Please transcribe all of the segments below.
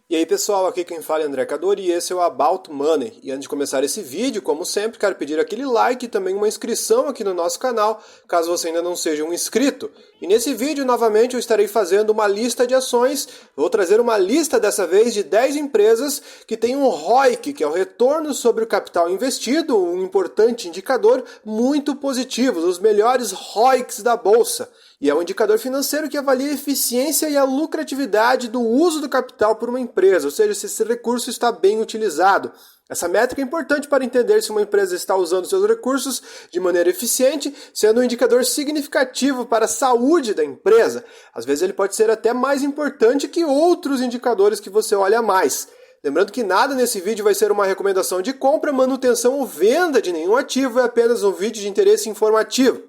E aí pessoal, aqui quem fala é André Cadori e esse é o About Money. E antes de começar esse vídeo, como sempre, quero pedir aquele like e também uma inscrição aqui no nosso canal, caso você ainda não seja um inscrito. E nesse vídeo, novamente, eu estarei fazendo uma lista de ações. Vou trazer uma lista dessa vez de 10 empresas que têm um ROIC, que é o retorno sobre o capital investido, um importante indicador muito positivo, os melhores ROICs da Bolsa. E é um indicador financeiro que avalia a eficiência e a lucratividade do uso do capital por uma empresa, ou seja, se esse recurso está bem utilizado. Essa métrica é importante para entender se uma empresa está usando seus recursos de maneira eficiente, sendo um indicador significativo para a saúde da empresa. Às vezes ele pode ser até mais importante que outros indicadores que você olha mais. Lembrando que nada nesse vídeo vai ser uma recomendação de compra, manutenção ou venda de nenhum ativo, é apenas um vídeo de interesse informativo.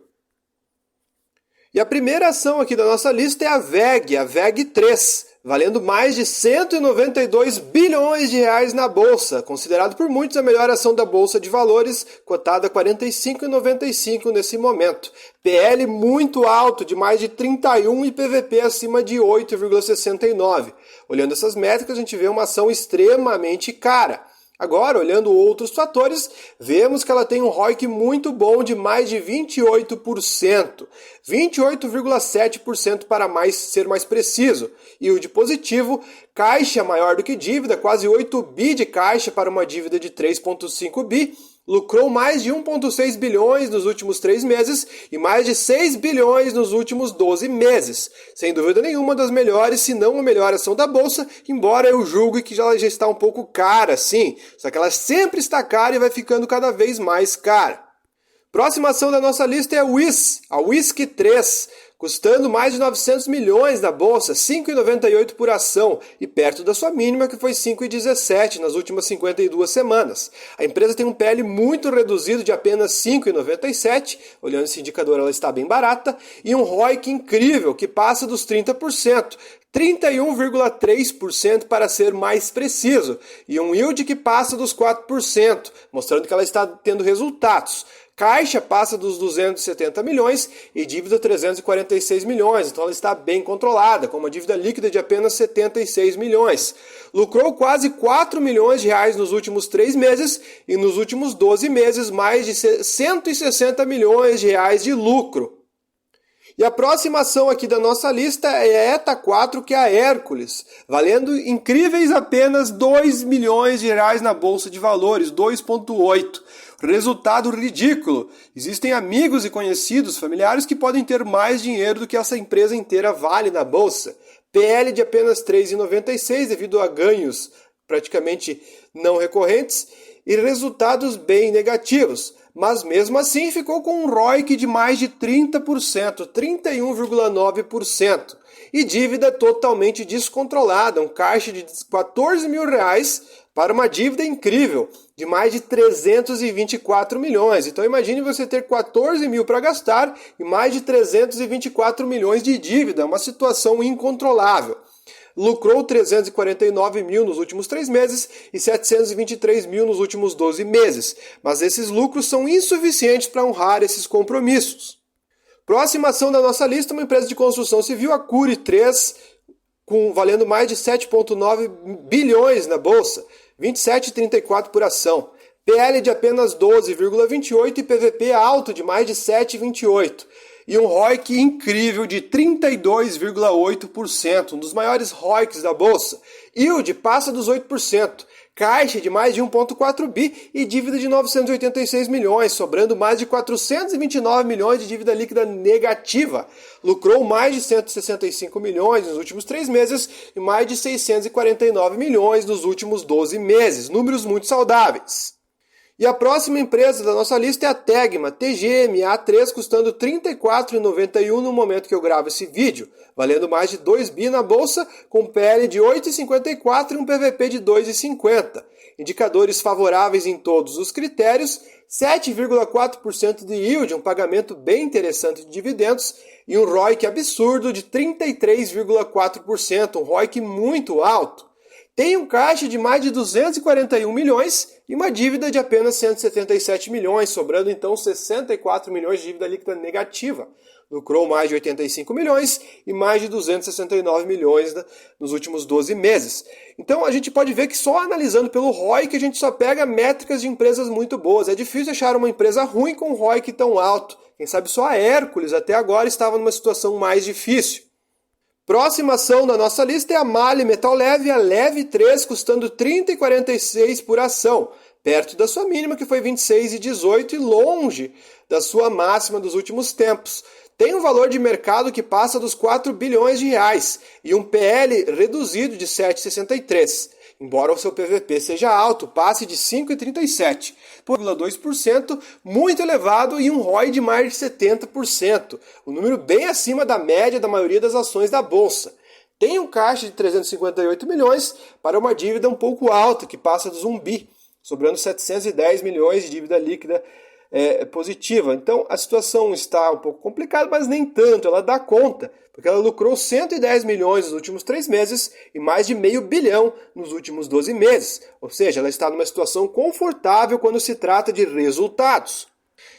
E a primeira ação aqui da nossa lista é a VEG 3, valendo mais de 192 bilhões de reais na bolsa, considerado por muitos a melhor ação da bolsa de valores, cotada a 45,95 nesse momento. PL muito alto, de mais de 31 e PVP acima de 8,69. Olhando essas métricas, a gente vê uma ação extremamente cara. Agora, olhando outros fatores, vemos que ela tem um ROIC muito bom de mais de 28%, 28,7% para ser mais preciso. E o de positivo, caixa maior do que dívida, quase 8 bi de caixa para uma dívida de 3,5 bi, lucrou mais de 1,6 bilhões nos últimos 3 meses e mais de 6 bilhões nos últimos 12 meses. Sem dúvida nenhuma, das melhores, se não a melhor ação da Bolsa, embora eu julgue que ela já está um pouco cara, sim. Só que ela sempre está cara e vai ficando cada vez mais cara. Próxima ação da nossa lista é a WISC 3, custando mais de 900 milhões na bolsa, 5,98 por ação, e perto da sua mínima, que foi 5,17 nas últimas 52 semanas. A empresa tem um PL muito reduzido de apenas 5,97, olhando esse indicador ela está bem barata, e um ROIC incrível, que passa dos 30%, 31,3% para ser mais preciso, e um yield que passa dos 4%, mostrando que ela está tendo resultados. Caixa passa dos 270 milhões e dívida 346 milhões, então ela está bem controlada, com uma dívida líquida de apenas 76 milhões. Lucrou quase 4 milhões de reais nos últimos 3 meses e nos últimos 12 meses mais de 160 milhões de reais de lucro. E a próxima ação aqui da nossa lista é a ETA 4, que é a Hércules, valendo incríveis apenas 2 milhões de reais na Bolsa de Valores, 2,8. Resultado ridículo. Existem amigos e conhecidos, familiares que podem ter mais dinheiro do que essa empresa inteira vale na Bolsa. PL de apenas 3,96 devido a ganhos praticamente não recorrentes e resultados bem negativos. Mas mesmo assim ficou com um ROIC de mais de 30%, 31,9%. E dívida totalmente descontrolada, um caixa de 14 mil reais para uma dívida incrível de mais de 324 milhões. Então imagine você ter 14 mil para gastar e mais de 324 milhões de dívida, uma situação incontrolável. Lucrou 349 mil nos últimos 3 meses e 723 mil nos últimos 12 meses. Mas esses lucros são insuficientes para honrar esses compromissos. Próxima ação da nossa lista, uma empresa de construção civil, a Cury 3, valendo mais de 7,9 bilhões na bolsa, 27,34 por ação. PL de apenas 12,28 e PVP alto de mais de 7,28. E um ROIC incrível de 32,8%, um dos maiores ROICs da bolsa. Yield passa dos 8%, caixa de mais de 1,4 bi e dívida de 986 milhões, sobrando mais de 429 milhões de dívida líquida negativa. Lucrou mais de 165 milhões nos últimos 3 meses e mais de 649 milhões nos últimos 12 meses, números muito saudáveis. E a próxima empresa da nossa lista é a Tegma, TGMA3, custando R$ 34,91 no momento que eu gravo esse vídeo, valendo mais de 2 bi na bolsa, com PL de 8,54 e um PVP de 2,50. Indicadores favoráveis em todos os critérios, 7,4% de yield, um pagamento bem interessante de dividendos, e um ROIC absurdo de 33,4%, um ROIC muito alto. Tem um caixa de mais de 241 milhões e uma dívida de apenas 177 milhões, sobrando então 64 milhões de dívida líquida negativa. lucrou mais de 85 milhões e mais de 269 milhões nos últimos 12 meses. Então a gente pode ver que só analisando pelo ROI que a gente só pega métricas de empresas muito boas. É difícil achar uma empresa ruim com ROI tão alto. Quem sabe só a Hércules até agora estava numa situação mais difícil. Próxima ação da nossa lista é a MAHLE Metal Leve, a Leve 3, custando R$ 30,46 por ação, perto da sua mínima que foi R$ 26,18 e longe da sua máxima dos últimos tempos. Tem um valor de mercado que passa dos 4 bilhões de reais e um PL reduzido de 7,63. Embora o seu PVP seja alto, passe de 5,37, por 0,2%, muito elevado e um ROI de mais de 70%, um número bem acima da média da maioria das ações da Bolsa. Tem um caixa de 358 milhões para uma dívida um pouco alta, que passa dos 1 bi, sobrando 710 milhões de dívida líquida positiva. Então a situação está um pouco complicada, mas nem tanto, ela dá conta, porque ela lucrou 110 milhões nos últimos 3 meses e mais de meio bilhão nos últimos 12 meses. Ou seja, ela está numa situação confortável quando se trata de resultados.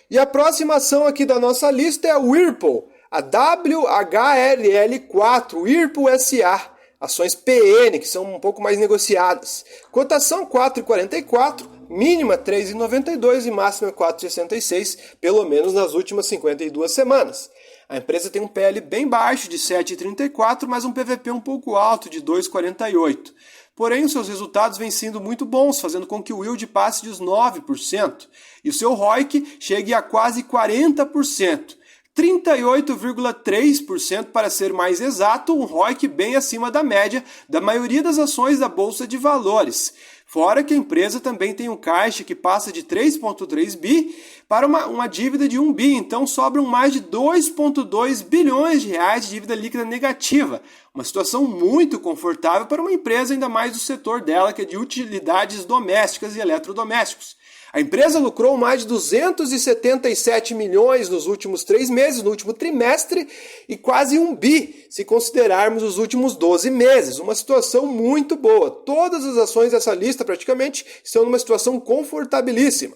E a próxima ação aqui da nossa lista é a Whirlpool, a WHRL4, Whirlpool SA, ações PN, que são um pouco mais negociadas. Cotação 4,44, mínima 3,92 e máxima 4,66, pelo menos nas últimas 52 semanas. A empresa tem um PL bem baixo, de 7,34, mas um PVP um pouco alto, de 2,48. Porém, os seus resultados vêm sendo muito bons, fazendo com que o yield passe dos 9% e o seu ROIC chegue a quase 40%. 38,3% para ser mais exato, um ROIC bem acima da média da maioria das ações da Bolsa de Valores. Fora que a empresa também tem um caixa que passa de 3,3 bi para uma dívida de 1 bi, então sobram mais de 2,2 bilhões de reais de dívida líquida negativa. Uma situação muito confortável para uma empresa, ainda mais do setor dela, que é de utilidades domésticas e eletrodomésticos. A empresa lucrou mais de 277 milhões nos últimos 3 meses, no último trimestre, e quase 1 bi, se considerarmos os últimos 12 meses. Uma situação muito boa. Todas as ações dessa lista, praticamente, estão numa situação confortabilíssima.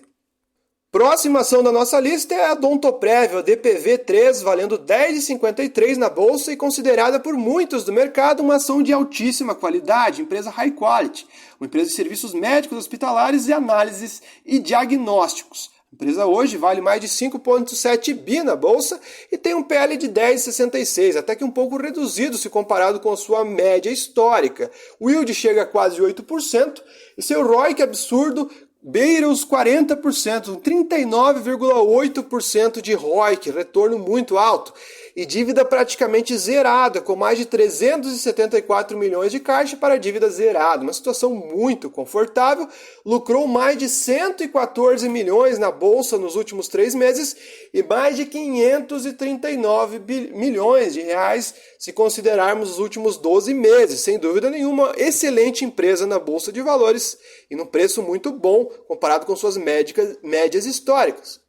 Próxima ação da nossa lista é a Odontoprev, a DPV3, valendo R$ 10,53 na bolsa e considerada por muitos do mercado uma ação de altíssima qualidade, empresa high quality, uma empresa de serviços médicos, hospitalares e análises e diagnósticos. A empresa hoje vale mais de 5,7 bi na bolsa e tem um PL de 10,66, até que um pouco reduzido se comparado com a sua média histórica. O yield chega a quase 8% e seu ROIC absurdo beira os 40%, 39,8% de ROIC, retorno muito alto, e dívida praticamente zerada, com mais de 374 milhões de caixa para dívida zerada. Uma situação muito confortável, lucrou mais de 114 milhões na bolsa nos últimos 3 meses e mais de 539 milhões de reais se considerarmos os últimos 12 meses. Sem dúvida nenhuma, excelente empresa na Bolsa de Valores e num preço muito bom comparado com suas médias históricas.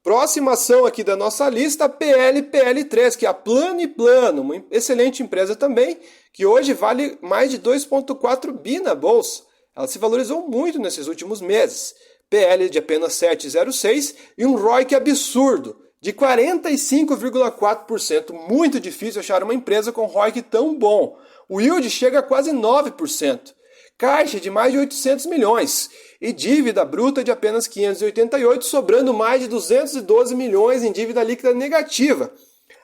Próxima ação aqui da nossa lista, a PL3, que é a Plano & Plano, uma excelente empresa também, que hoje vale mais de 2,4 bi na bolsa. Ela se valorizou muito nesses últimos meses. PL de apenas 7,06 e um ROIC absurdo, de 45,4%. Muito difícil achar uma empresa com ROIC tão bom. O yield chega a quase 9%. Caixa de mais de 800 milhões e dívida bruta de apenas 588, sobrando mais de 212 milhões em dívida líquida negativa.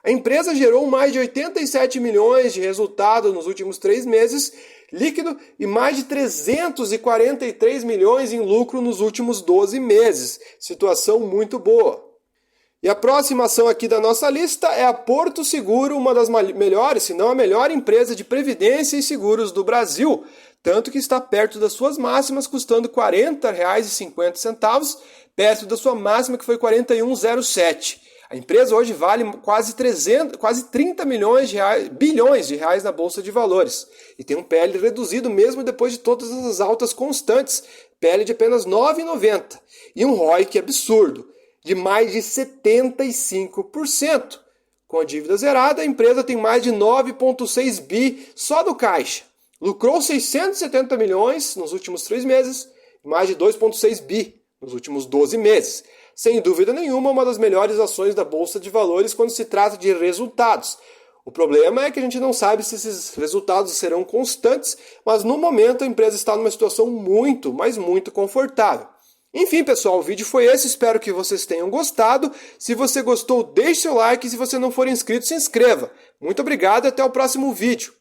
A empresa gerou mais de 87 milhões de resultado nos últimos 3 meses líquido e mais de 343 milhões em lucro nos últimos 12 meses. Situação muito boa. E a próxima ação aqui da nossa lista é a Porto Seguro, uma das melhores, se não a melhor empresa de previdência e seguros do Brasil, tanto que está perto das suas máximas, custando R$ 40,50, perto da sua máxima que foi R$ 41,07. A empresa hoje vale quase 30 bilhões de reais na Bolsa de Valores e tem um PL reduzido mesmo depois de todas as altas constantes, PL de apenas 9,90 e um ROIC absurdo, de mais de 75%. Com a dívida zerada, a empresa tem mais de 9,6 bi só do caixa. Lucrou 670 milhões nos últimos 3 meses e mais de 2,6 bi nos últimos 12 meses. sem dúvida nenhuma, uma das melhores ações da Bolsa de Valores quando se trata de resultados. O problema é que a gente não sabe se esses resultados serão constantes, mas no momento a empresa está numa situação muito, mas muito confortável. Enfim, pessoal, o vídeo foi esse, espero que vocês tenham gostado. Se você gostou, deixe seu like e se você não for inscrito, se inscreva. Muito obrigado e até o próximo vídeo.